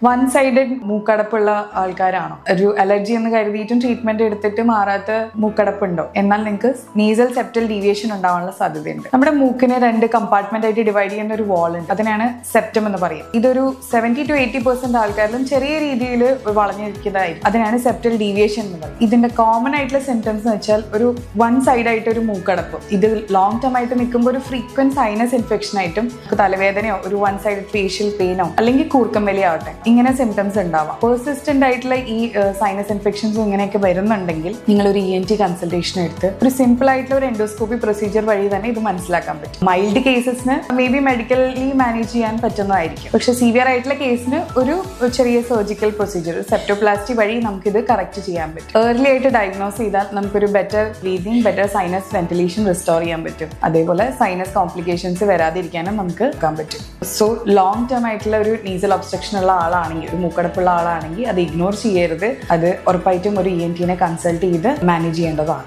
One sided മൂക്കടപ്പുള്ള ആൾക്കാരാണോ? ഒരു allergy എന്ന് കരുതിയിട്ടും treatment എടുത്തിട്ട് മാറാത്ത മൂക്കടപ്പുണ്ടോ? എന്നാൽ നിങ്ങൾക്ക് നീസൽ സെപ്റ്റൽ ഡീവിയേഷൻ ഉണ്ടാവാനുള്ള സാധ്യതയുണ്ട്. നമ്മുടെ മൂക്കിനെ 2 കമ്പാർട്ട്മെന്റ് ആയിട്ട് ഡിവൈഡ് ചെയ്യുന്ന ഒരു വാൾ ഉണ്ട്. അതിനാണ് സെപ്റ്റം എന്ന് പറയും. ഇതൊരു 70 to 80% ആൾക്കാരിലും ചെറിയ രീതിയിൽ വളഞ്ഞിരിക്കുന്നതായിരിക്കും. അതിനാണ് സെപ്റ്റൽ ഡീവിയേഷൻ എന്ന് പറയും. ഇതിന്റെ കോമൺ ആയിട്ടുള്ള സിംറ്റംസ് എന്ന് വെച്ചാൽ ഒരു വൺ സൈഡ് ആയിട്ട് ഒരു മൂക്കടപ്പ്. ഇത് ലോങ് ടേം ആയിട്ട് നിൽക്കുമ്പോൾ ഒരു ഫ്രീക്വന്റ് സൈനസ് ഇൻഫെക്ഷൻ ആയിട്ടും തലവേദനയോ ഒരു വൺ സൈഡ് ഫേഷ്യൽ പെയിനോ അല്ലെങ്കിൽ കൂർക്കം വലി ആവട്ടെ, ഇങ്ങനെ സിംറ്റംസ് ഉണ്ടാവാം. പെർസിസ്റ്റന്റ് ആയിട്ടുള്ള ഈ സൈനസ് ഇൻഫെക്ഷൻസും ഇങ്ങനെയൊക്കെ വരുന്നുണ്ടെങ്കിൽ നിങ്ങൾ ഒരു ENT കൺസൾട്ടേഷൻ എടുത്ത് ഒരു സിമ്പിൾ ആയിട്ടുള്ള ഒരു എൻഡോസ്കോപ്പി പ്രൊസീജിയർ വഴി തന്നെ ഇത് മനസ്സിലാക്കാൻ പറ്റും. മൈൽഡ് കേസസിന് മേ ബി മെഡിക്കലി മാനേജ് ചെയ്യാൻ പറ്റുന്നതായിരിക്കും. പക്ഷെ സിവിയർ ആയിട്ടുള്ള കേസിന് ഒരു ചെറിയ സർജിക്കൽ പ്രൊസീജിയർ സെപ്റ്റോപ്ലാസ്റ്റി വഴി നമുക്കിത് കറക്റ്റ് ചെയ്യാൻ പറ്റും. ഏർലി ആയിട്ട് ഡയഗ്നോസ് ചെയ്താൽ നമുക്കൊരു better breathing, better sinus ventilation restore ചെയ്യാൻ പറ്റും. അതേപോലെ സൈനസ് കോംപ്ലിക്കേഷൻസ് വരാതിരിക്കാനും നമുക്ക് എടുക്കാൻ പറ്റും. സോ ലോങ് ടേം ആയിട്ടുള്ള ഒരു നീസൽ ഒബ്സ്ട്രക്ഷൻ ഉള്ള ആളാണെങ്കിൽ, ഒരു മൂക്കടപ്പുള്ള ആളാണെങ്കിൽ അത് ഇഗ്നോർ ചെയ്യരുത്. അത് ഉറപ്പായിട്ടും ഒരു ENT കൺസൾട്ട് ചെയ്ത് മാനേജ് ചെയ്യേണ്ടതാണ്.